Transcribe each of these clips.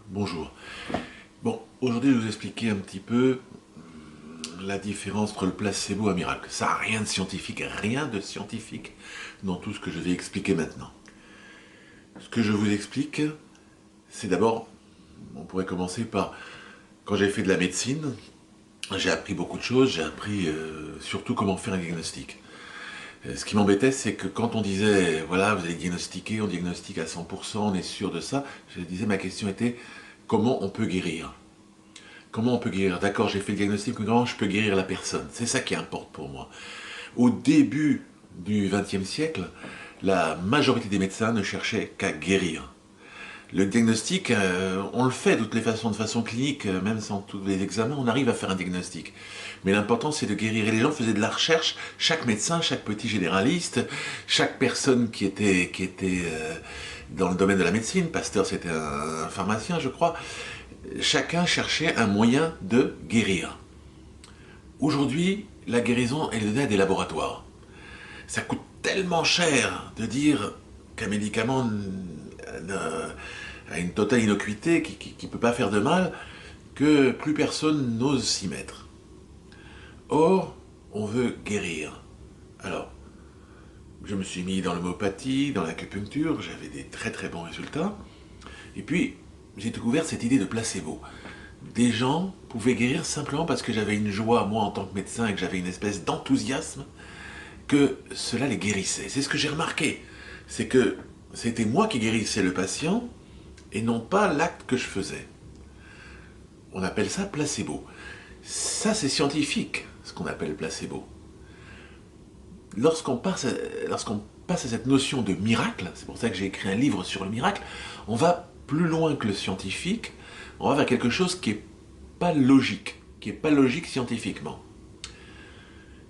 Bonjour. Bon, aujourd'hui je vais vous expliquer un petit peu la différence entre le placebo et un miracle. Ça n'a rien de scientifique dans tout ce que je vais expliquer maintenant. Ce que je vous explique, c'est d'abord, on pourrait commencer par, quand j'ai fait de la médecine, j'ai appris beaucoup de choses, j'ai appris surtout comment faire un diagnostic. Ce qui m'embêtait, c'est que quand on disait, voilà, vous allez diagnostiquer, on diagnostique à 100%, on est sûr de ça, je disais, ma question était, comment on peut guérir? Comment on peut guérir? D'accord, j'ai fait le diagnostic, mais comment je peux guérir la personne? C'est ça qui importe pour moi. Au début du XXe siècle, la majorité des médecins ne cherchaient qu'à guérir. Le diagnostic, on le fait de toutes les façons, de façon clinique, même sans tous les examens, on arrive à faire un diagnostic. Mais l'important, c'est de guérir. Et les gens faisaient de la recherche, chaque médecin, chaque petit généraliste, chaque personne qui était dans le domaine de la médecine, Pasteur c'était un pharmacien, je crois, chacun cherchait un moyen de guérir. Aujourd'hui, la guérison est donnée à des laboratoires. Ça coûte tellement cher de dire qu'un médicament a une totale innocuité, qui ne peut pas faire de mal, que plus personne n'ose s'y mettre. Or, on veut guérir. Alors, je me suis mis dans l'homéopathie, dans l'acupuncture, j'avais des très très bons résultats. Et puis, j'ai découvert cette idée de placebo. Des gens pouvaient guérir simplement parce que j'avais une joie, moi en tant que médecin, et que j'avais une espèce d'enthousiasme, que cela les guérissait. C'est ce que j'ai remarqué. C'est que c'était moi qui guérissais le patient, et non pas l'acte que je faisais. On appelle ça placebo. Ça, c'est scientifique, ce qu'on appelle placebo. Lorsqu'on passe à cette notion de miracle, c'est pour ça que j'ai écrit un livre sur le miracle, on va plus loin que le scientifique, on va vers quelque chose qui n'est pas logique, scientifiquement.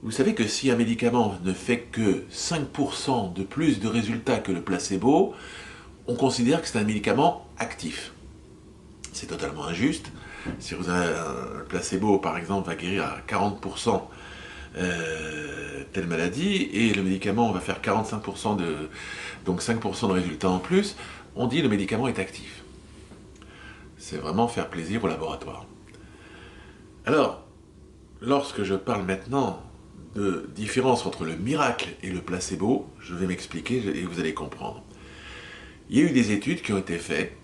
Vous savez que si un médicament ne fait que 5% de plus de résultats que le placebo, on considère que c'est un médicament actif. C'est totalement injuste. Si vous avez un placebo, par exemple, va guérir à 40% telle maladie, et le médicament va faire 45% donc 5% de résultats en plus, on dit que le médicament est actif. C'est vraiment faire plaisir au laboratoire. Alors, lorsque je parle maintenant de différence entre le miracle et le placebo, je vais m'expliquer et vous allez comprendre. Il y a eu des études qui ont été faites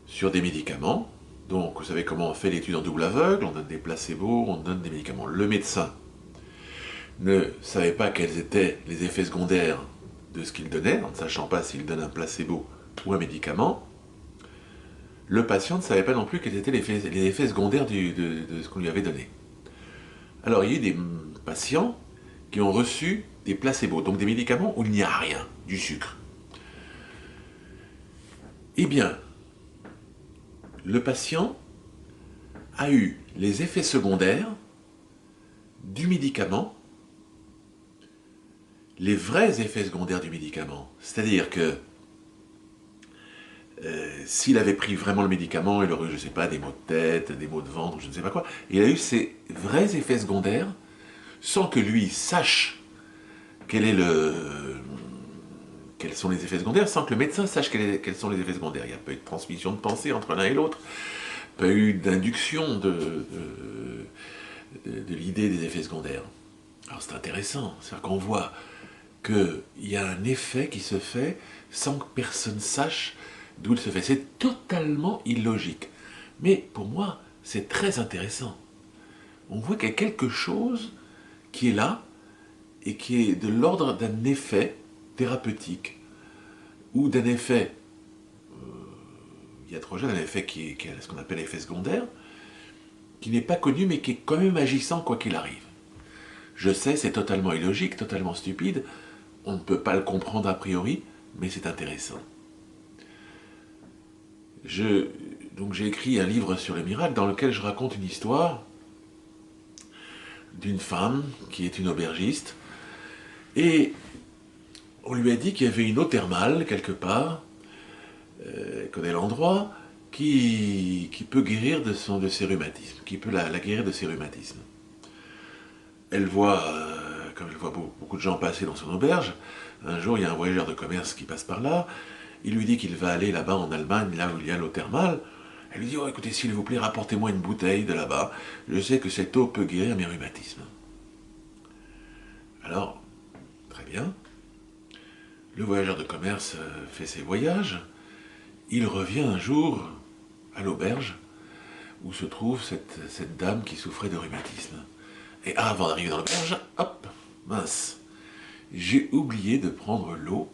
sur des médicaments. Donc, vous savez comment on fait l'étude en double aveugle, on donne des placebos, on donne des médicaments. Le médecin ne savait pas quels étaient les effets secondaires de ce qu'il donnait, en ne sachant pas s'il donne un placebo ou un médicament. Le patient ne savait pas non plus quels étaient les effets secondaires de ce qu'on lui avait donné. Alors, il y a eu des patients qui ont reçu des placebos, donc des médicaments où il n'y a rien, du sucre. Eh bien, le patient a eu les effets secondaires du médicament, les vrais effets secondaires du médicament. C'est-à-dire que s'il avait pris vraiment le médicament, il aurait eu, je ne sais pas, des maux de tête, des maux de ventre, je ne sais pas quoi. Il a eu ces vrais effets secondaires sans que lui sache quels sont les effets secondaires, sans que le médecin sache quels sont les effets secondaires. Il n'y a pas eu de transmission de pensée entre l'un et l'autre, pas eu d'induction de l'idée des effets secondaires. Alors c'est intéressant, c'est-à-dire qu'on voit qu'il y a un effet qui se fait sans que personne sache d'où il se fait. C'est totalement illogique. Mais pour moi, c'est très intéressant. On voit qu'il y a quelque chose qui est là et qui est de l'ordre d'un effet thérapeutique ou d'un effet, il y a trop jeune, un effet qui est ce qu'on appelle effet secondaire, qui n'est pas connu mais qui est quand même agissant quoi qu'il arrive. Je sais, c'est totalement illogique, totalement stupide, on ne peut pas le comprendre a priori, mais c'est intéressant. Donc j'ai écrit un livre sur les miracles dans lequel je raconte une histoire d'une femme qui est une aubergiste, et on lui a dit qu'il y avait une eau thermale quelque part, elle connaît l'endroit, qui peut guérir de ses rhumatismes, qui peut la guérir de ses rhumatismes. Elle voit, comme elle voit beaucoup de gens passer dans son auberge, un jour il y a un voyageur de commerce qui passe par là, Il lui dit qu'il va aller là-bas en Allemagne, là où il y a l'eau thermale. Elle lui dit, oh, écoutez, s'il vous plaît, rapportez-moi une bouteille de là-bas. Je sais que cette eau peut guérir mes rhumatismes. Alors, très bien. Le voyageur de commerce fait ses voyages. Il revient un jour à l'auberge où se trouve cette dame qui souffrait de rhumatisme. Et avant d'arriver dans l'auberge, hop, mince, j'ai oublié de prendre l'eau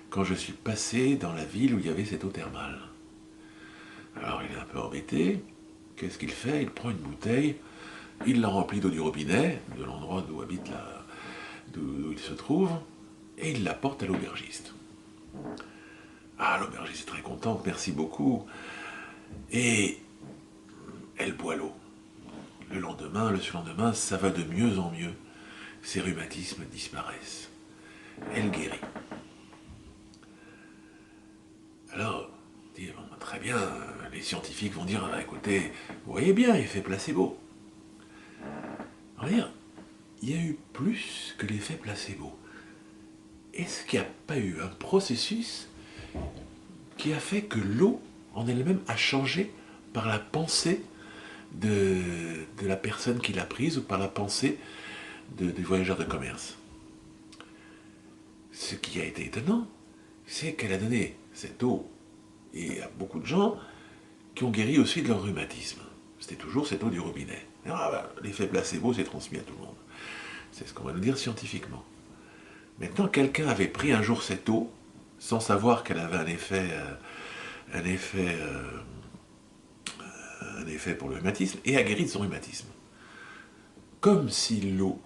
quand je suis passé dans la ville où il y avait cette eau thermale. Alors il est un peu embêté. Qu'est-ce qu'il fait? Il prend une bouteille, il la remplit d'eau du robinet, de l'endroit d'où habite d'où il se trouve, et il la porte à l'aubergiste. Ah, l'aubergiste est très contente, merci beaucoup. Et elle boit l'eau. Le lendemain, le surlendemain, ça va de mieux en mieux. Ses rhumatismes disparaissent. Elle guérit. Alors, dit, bon, très bien, les scientifiques vont dire, ah, écoutez, vous voyez bien, effet placebo. On va dire, il y a eu plus que l'effet placebo. Est-ce qu'il n'y a pas eu un processus qui a fait que l'eau en elle-même a changé par la pensée de la personne qui l'a prise ou par la pensée du voyageur de commerce? Ce qui a été étonnant, c'est qu'elle a donné cette eau et à beaucoup de gens qui ont guéri aussi de leur rhumatisme. C'était toujours cette eau du robinet. Ah, bah, l'effet placebo s'est transmis à tout le monde. C'est ce qu'on va nous dire scientifiquement. Maintenant, quelqu'un avait pris un jour cette eau, sans savoir qu'elle avait un effet pour le rhumatisme, et a guéri de son rhumatisme. Comme si l'eau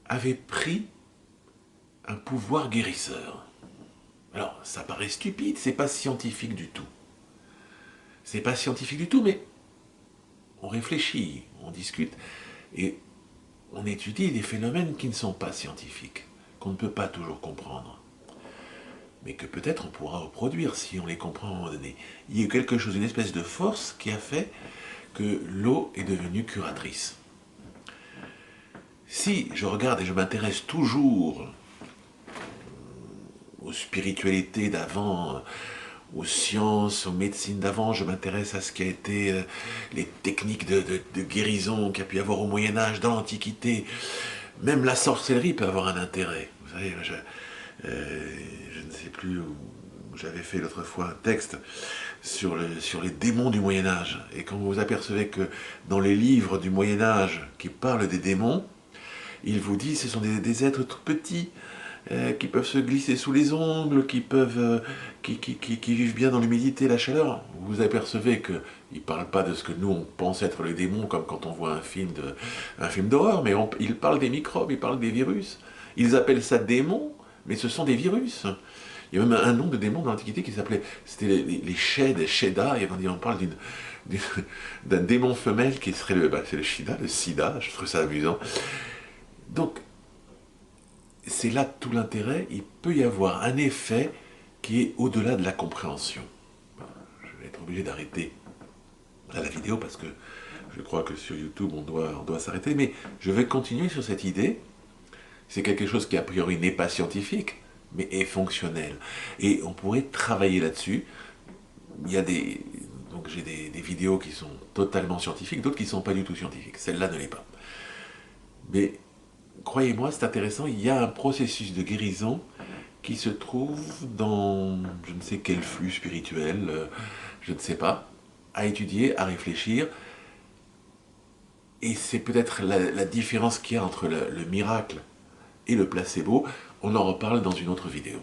avait pris un pouvoir guérisseur. Alors, ça paraît stupide, c'est pas scientifique du tout. C'est pas scientifique du tout, mais on réfléchit, on discute, et on étudie des phénomènes qui ne sont pas scientifiques, qu'on ne peut pas toujours comprendre, mais que peut-être on pourra reproduire si on les comprend à un moment donné. Il y a eu quelque chose, une espèce de force qui a fait que l'eau est devenue curatrice. Si je regarde et je m'intéresse toujours aux spiritualités d'avant, aux sciences, aux médecines d'avant, je m'intéresse à ce qui a été les techniques de guérison qu'il y a pu y avoir au Moyen-Âge, dans l'Antiquité. Même la sorcellerie peut avoir un intérêt. Vous savez, je ne sais plus où j'avais fait l'autre fois un texte sur les démons du Moyen-Âge. Et quand vous apercevez que dans les livres du Moyen-Âge qui parlent des démons, il vous dit que ce sont des êtres tout petits, qui peuvent se glisser sous les ongles, qui vivent bien dans l'humidité et la chaleur. Vous apercevez qu'ils ne parlent pas de ce que nous on pense être les démons, comme quand on voit un film d'horreur, mais ils parlent des microbes, ils parlent des virus. Ils appellent ça démons, mais ce sont des virus. Il y a même un nom de démon dans l'Antiquité qui s'appelait, c'était les Sheda, et on parle d'un démon femelle qui serait c'est le Shida, le Sida, je trouve ça amusant. Donc, c'est là tout l'intérêt, il peut y avoir un effet qui est au-delà de la compréhension. Je vais être obligé d'arrêter la vidéo parce que je crois que sur YouTube on doit s'arrêter, mais je vais continuer sur cette idée. C'est quelque chose qui a priori n'est pas scientifique, mais est fonctionnel. Et on pourrait travailler là-dessus. Il y a donc j'ai des vidéos qui sont totalement scientifiques, d'autres qui ne sont pas du tout scientifiques. Celle-là ne l'est pas. Mais croyez-moi, c'est intéressant, il y a un processus de guérison qui se trouve dans je ne sais quel flux spirituel, je ne sais pas, à étudier, à réfléchir. Et c'est peut-être la différence qu'il y a entre le miracle et le placebo. On en reparle dans une autre vidéo.